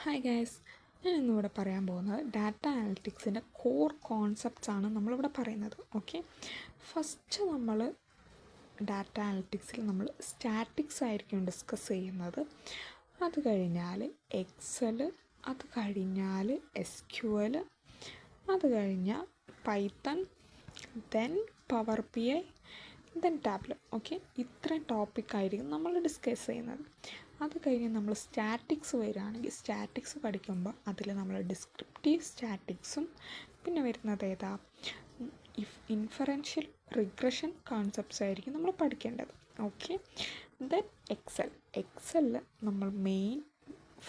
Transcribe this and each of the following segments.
Hi guys, ഞാൻ ഇന്നിവിടെ പറയാൻ പോകുന്നത് ഡാറ്റ അനലിറ്റിക്സിൻ്റെ കോർ കോൺസെപ്റ്റ്സ് ആണ് നമ്മളിവിടെ പറയുന്നത്. ഓക്കെ, ഫസ്റ്റ് നമ്മൾ ഡാറ്റ അനലിറ്റിക്സിൽ നമ്മൾ സ്റ്റാറ്റിക്സ് ആയിരിക്കും ഡിസ്കസ് ചെയ്യുന്നത്. അത് കഴിഞ്ഞാൽ എക്സൽ, അത് കഴിഞ്ഞാൽ SQL, അത് കഴിഞ്ഞാൽ Python, then power BI, then tableau. Okay, ഇത്രയും ടോപ്പിക്കായിരിക്കും നമ്മൾ ഡിസ്കസ് ചെയ്യുന്നത്. അത് കഴിഞ്ഞ് നമ്മൾ സ്റ്റാറ്റിക്സ് വരികയാണെങ്കിൽ സ്റ്റാറ്റിക്സ് പഠിക്കുമ്പോൾ അതിൽ നമ്മൾ ഡിസ്ക്രിപ്റ്റീവ് സ്റ്റാറ്റിക്സും പിന്നെ വരുന്നത് ഏതാ ഇൻഫറൻഷ്യൽ റിഗ്രഷൻ കോൺസെപ്റ്റ്സ് ആയിരിക്കും നമ്മൾ പഠിക്കേണ്ടത്. ഓക്കെ, ദെൻ എക്സലിൽ നമ്മൾ മെയിൻ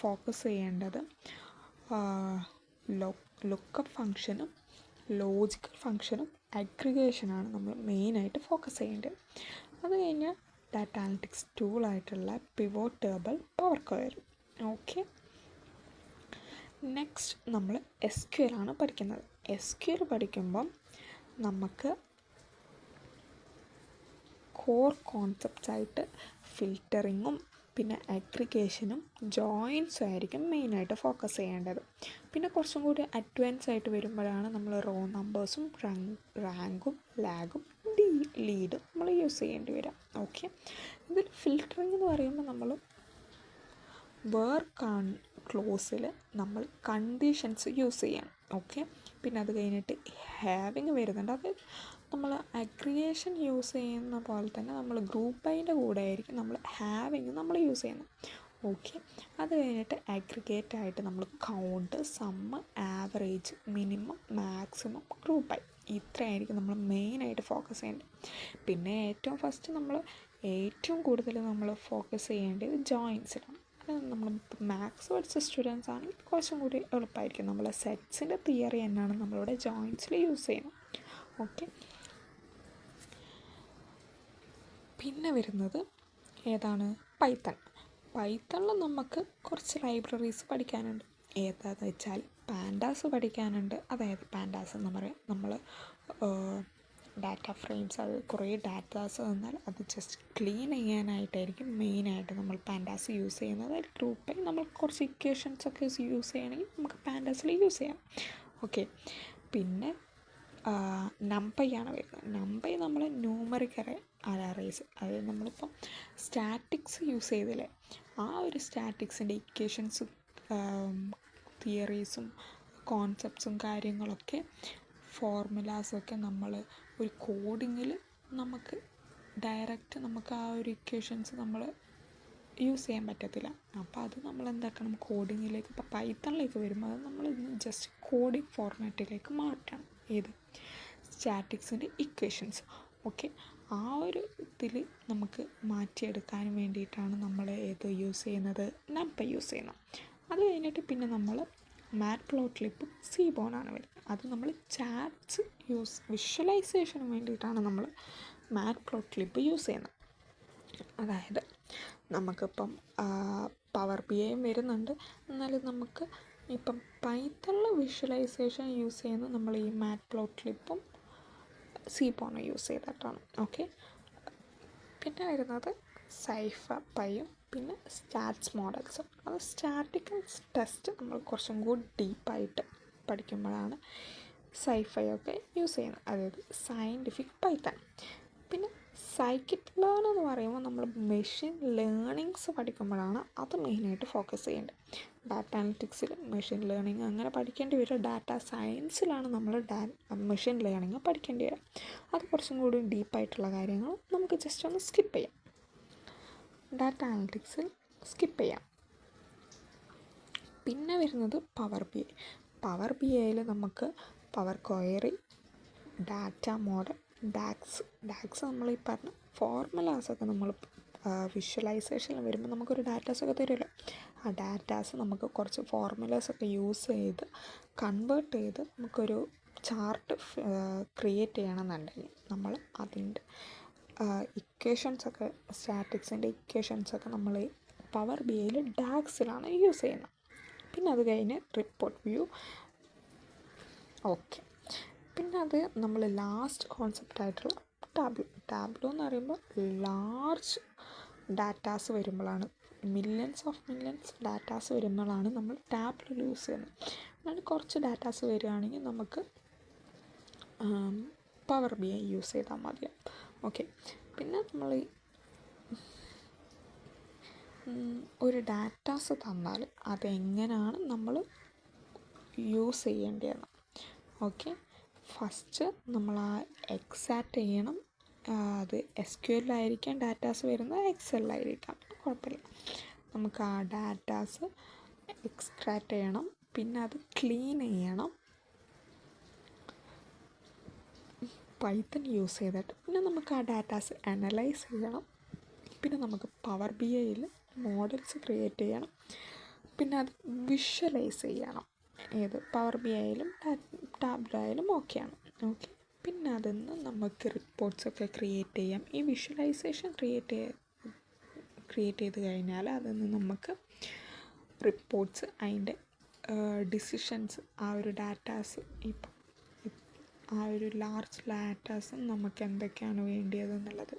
ഫോക്കസ് ചെയ്യേണ്ടത് ലുക്കപ്പ് ഫങ്ഷനും ലോജിക്കൽ ഫങ്ഷനും അഗ്രിഗേഷനാണ് നമ്മൾ മെയിനായിട്ട് ഫോക്കസ് ചെയ്യേണ്ടത്. അത് കഴിഞ്ഞാൽ ഡാറ്റ അനലിറ്റിക്സ് ടൂളായിട്ടുള്ള pivot table, power query. Okay, next നമ്മൾ SQL ആണ് പഠിക്കുന്നത്. SQL പഠിക്കുമ്പം നമുക്ക് കോർ കോൺസെപ്റ്റ്സ് ആയിട്ട് ഫിൽറ്ററിങ്ങും പിന്നെ അഗ്രിഗേഷനും ജോയിൻസും ആയിരിക്കും മെയിനായിട്ട് ഫോക്കസ് ചെയ്യേണ്ടത്. പിന്നെ കുറച്ചും കൂടി അഡ്വാൻസ് ആയിട്ട് വരുമ്പോഴാണ് നമ്മൾ റോ നമ്പേഴ്സും റാങ്കും ലാഗും ലീഡും നമ്മൾ യൂസ് ചെയ്യേണ്ടി വരാം. ഓക്കെ, ഇതിൽ ഫിൽറ്ററിങ് എന്ന് പറയുമ്പോൾ നമ്മൾ ക്ലോസിൽ നമ്മൾ കണ്ടീഷൻസ് യൂസ് ചെയ്യണം. ഓക്കെ, പിന്നെ അത് കഴിഞ്ഞിട്ട് ഹാവിങ് വരുന്നുണ്ട്. അത് നമ്മൾ അഗ്രിഗേഷൻ യൂസ് ചെയ്യുന്ന പോലെ തന്നെ നമ്മൾ ഗ്രൂപ്പ് ബൈൻ്റെ കൂടെ ആയിരിക്കും നമ്മൾ ഹാവിങ് നമ്മൾ യൂസ് ചെയ്യുന്നത്. ഓക്കെ, അത് കഴിഞ്ഞിട്ട് അഗ്രിഗേറ്റ് ആയിട്ട് നമ്മൾ count, sum, average, minimum, maximum, group by, ഇത്രയായിരിക്കും നമ്മൾ മെയിനായിട്ട് ഫോക്കസ് ചെയ്യേണ്ടത്. പിന്നെ ഏറ്റവും കൂടുതൽ നമ്മൾ ഫോക്കസ് ചെയ്യേണ്ടത് ജോയിൻസിലാണ്. നമ്മൾ മാത്സ് പഠിച്ച സ്റ്റുഡൻസ് ആണെങ്കിൽ കുറച്ചും കൂടി എളുപ്പമായിരിക്കും. നമ്മൾ സെറ്റ്സിൻ്റെ തിയറി തന്നെയാണ് നമ്മളിവിടെ ജോയിൻസിൽ യൂസ് ചെയ്യുന്നത്. ഓക്കെ, പിന്നെ വരുന്നത് ഏതാണ് പൈത്തണിൽ നമുക്ക് കുറച്ച് ലൈബ്രറീസ് പഠിക്കാനുണ്ട്. ഏതാണെന്ന് വെച്ചാൽ പാൻഡാസ് പഠിക്കാനുണ്ട്. അതായത് പാൻഡാസ് എന്ന് പറയാം, നമ്മൾ ഡാറ്റ ഫ്രെയിംസ്, അത് കുറേ ഡാറ്റാസ് തന്നാൽ അത് ജസ്റ്റ് ക്ലീൻ ചെയ്യാനായിട്ടായിരിക്കും മെയിനായിട്ട് നമ്മൾ പാൻഡാസ് യൂസ് ചെയ്യുന്നത്. ഗ്രൂപ്പായി നമ്മൾ കുറച്ച് ഇക്വേഷൻസൊക്കെ യൂസ് ചെയ്യണമെങ്കിൽ നമുക്ക് പാൻഡാസിൽ യൂസ് ചെയ്യാം. ഓക്കെ, പിന്നെ നമ്പൈ ആണ് വരുന്നത്. നമ്പൈ നമ്മൾ ന്യൂമറിക്കൽ അറേസ്, അതായത് നമ്മളിപ്പം സ്റ്റാറ്റിക്സ് യൂസ് ചെയ്തില്ലേ, ആ ഒരു സ്റ്റാറ്റിക്സിൻ്റെ ഇക്വേഷൻസും തിയറീസും കോൺസെപ്റ്റ്സും കാര്യങ്ങളൊക്കെ ഫോർമുലാസൊക്കെ നമ്മൾ ഒരു കോഡിങ്ങിൽ നമുക്ക് ഡയറക്റ്റ് നമുക്ക് ആ ഒരു ഇക്വേഷൻസ് നമ്മൾ യൂസ് ചെയ്യാൻ പറ്റത്തില്ല. അപ്പോൾ അത് നമ്മൾ എന്താക്കണം, കോഡിങ്ങിലേക്ക്, ഇപ്പോൾ പൈത്തണിലേക്ക് വരുമ്പോൾ അത് നമ്മൾ ജസ്റ്റ് കോഡിങ് ഫോർമാറ്റിലേക്ക് മാറ്റണം. ഏത് സ്റ്റാറ്റിക്സിൻ്റെ ഇക്വേഷൻസ്. ഓക്കെ, ആ ഒരു ഇതിൽ നമുക്ക് മാറ്റിയെടുക്കാൻ വേണ്ടിയിട്ടാണ് നമ്മൾ യൂസ് ചെയ്യുന്നത്, നമ്പൈ യൂസ് ചെയ്യുന്നത്. അത് കഴിഞ്ഞിട്ട് പിന്നെ നമ്മൾ മാറ്റ്പ്ലോട്ലിബും സീബോണാണ് വരുന്നത്. അത് നമ്മൾ ചാറ്റ്സ് വിഷ്വലൈസേഷന് വേണ്ടിയിട്ടാണ് നമ്മൾ മാറ്റ്പ്ലോട്ലിബ് യൂസ് ചെയ്യുന്നത്. അതായത് നമുക്കിപ്പം പവർ BIയും വരുന്നുണ്ട്, എന്നാലും നമുക്ക് ഇപ്പം പൈത്തണിൽ വിഷ്വലൈസേഷൻ യൂസ് ചെയ്യുന്നത് നമ്മൾ ഈ മാറ്റ്പ്ലോട്ലിബും സീബോണും യൂസ് ചെയ്തിട്ടാണ്. ഓക്കെ, പിന്നെ വരുന്നത് സൈഫപ്പയും പിന്നെ സ്റ്റാറ്റ്സ് മോഡൽസും. അത് സ്റ്റാറ്റിക്കൽ ടെസ്റ്റ് നമ്മൾ കുറച്ചും കൂടി ഡീപ്പായിട്ട് പഠിക്കുമ്പോഴാണ് സൈഫയൊക്കെ യൂസ് ചെയ്യുന്നത്, അതായത് സയൻറ്റിഫിക് പൈത്തൺ. പിന്നെ സൈക്കിറ്റ് ലേൺ എന്ന് പറയുമ്പോൾ നമ്മൾ മെഷീൻ ലേണിങ്സ് പഠിക്കുമ്പോഴാണ് അത് മെയിനായിട്ട് ഫോക്കസ് ചെയ്യേണ്ടത്. ഡാറ്റ അനലിറ്റിക്സിൽ മെഷീൻ ലേണിങ് അങ്ങനെ പഠിക്കേണ്ടി വരിക. ഡാറ്റ സയൻസിലാണ് നമ്മൾ മെഷീൻ ലേണിങ് പഠിക്കേണ്ടി വരിക. അത് കുറച്ചും കൂടി ഡീപ്പായിട്ടുള്ള കാര്യങ്ങൾ നമുക്ക് ജസ്റ്റ് ഒന്ന് സ്കിപ്പ് ചെയ്യാം. ഡാറ്റ അനലിറ്റിക്സ് സ്കിപ്പ് ചെയ്യാം. പിന്നെ വരുന്നത് പവർ BIയിൽ നമുക്ക് power query, data model, DAX നമ്മൾ ഈ പറഞ്ഞ ഫോർമുലാസൊക്കെ നമ്മൾ വിഷ്വലൈസേഷനിൽ വരുമ്പോൾ നമുക്കൊരു ഡാറ്റാസൊക്കെ തരുമല്ലോ. ആ ഡാറ്റാസ് നമുക്ക് കുറച്ച് ഫോർമുലാസൊക്കെ യൂസ് ചെയ്ത് കൺവേർട്ട് ചെയ്ത് നമുക്കൊരു ചാർട്ട് ക്രിയേറ്റ് ചെയ്യണമെന്നുണ്ടെങ്കിൽ നമ്മൾ അതിൻ്റെ ഇക്വേഷൻസൊക്കെ, സ്റ്റാറ്റിക്സിൻ്റെ ഇക്വേഷൻസൊക്കെ നമ്മൾ പവർ BIയിൽ ഡാക്സിലാണ് യൂസ് ചെയ്യുന്നത്. പിന്നെ അത് കഴിഞ്ഞ് റിപ്പോർട്ട് വ്യൂ. ഓക്കെ, പിന്നെ അത് നമ്മൾ ലാസ്റ്റ് കോൺസെപ്റ്റായിട്ടുള്ള ടാബ്ലോ എന്ന് പറയുമ്പോൾ ലാർജ് ഡാറ്റാസ് വരുമ്പോഴാണ് മില്യൺസ് ഡാറ്റാസ് വരുമ്പോഴാണ് നമ്മൾ ടാബ്ലർ യൂസ് ചെയ്യുന്നത്. അങ്ങനെ കുറച്ച് ഡാറ്റാസ് വരികയാണെങ്കിൽ നമുക്ക് പവർ ബി ഐ യൂസ് ചെയ്താൽ മതിയാവും. ഓക്കെ, പിന്നെ നമ്മൾ ഒരു ഡാറ്റാസ് തന്നാൽ അതെങ്ങനെയാണ് നമ്മൾ യൂസ് ചെയ്യേണ്ടതെന്ന്. ഓക്കെ, ഫസ്റ്റ് നമ്മൾ ആ എക്സാക്റ്റ് ചെയ്യണം. അത് SQL ആയിരിക്കാം ഡാറ്റാസ് വരുന്നത്, എക്സലിലായിരിക്കാം, കുഴപ്പമില്ല. നമുക്ക് ആ ഡാറ്റാസ് എക്സ്ട്രാക്റ്റ് ചെയ്യണം, പിന്നെ അത് ക്ലീൻ ചെയ്യണം പൈത്തൺ യൂസ് ചെയ്തിട്ട്. പിന്നെ നമുക്ക് ആ ഡാറ്റാസ് അനലൈസ് ചെയ്യണം. പിന്നെ നമുക്ക് പവർ ബി ഐയിൽ മോഡൽസ് ക്രിയേറ്റ് ചെയ്യണം. പിന്നെ അത് വിഷ്വലൈസ് ചെയ്യണം. ഏത് പവർ ബി ഐയിലും ടാബ്ലറായാലും ഓക്കെയാണ്. ഓക്കെ, പിന്നെ അതിൽ നിന്ന് നമുക്ക് റിപ്പോർട്ട്സൊക്കെ ക്രിയേറ്റ് ചെയ്യാം. ഈ വിഷ്വലൈസേഷൻ ക്രിയേറ്റ് ചെയ്ത് കഴിഞ്ഞാൽ അതിൽ നിന്ന് നമുക്ക് റിപ്പോർട്ട്സ്, അതിൻ്റെ ഡിസിഷൻസ്, ആ ഒരു ഡാറ്റാസ്, ഇപ്പം ആ ഒരു ലാർജ് ഡാറ്റാസ് നമുക്ക് എന്തൊക്കെയാണ് വേണ്ടിയതെന്നുള്ളത്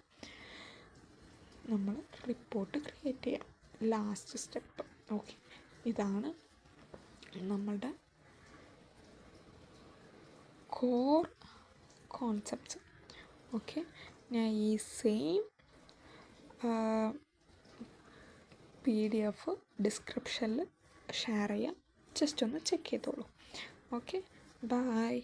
നമ്മൾ റിപ്പോർട്ട് ക്രിയേറ്റ് ചെയ്യാം. Last step. ഓക്കെ, ഇതാണ് നമ്മളുടെ കോർ കോൺസെപ്റ്റ്സ്. ഓക്കെ, ഞാൻ ഈ സെയിം PDF ഡിസ്ക്രിപ്ഷനിൽ ഷെയർ ചെയ്യാം. ജസ്റ്റ് ഒന്ന് ചെക്ക് ചെയ്തോളൂ. Okay, by.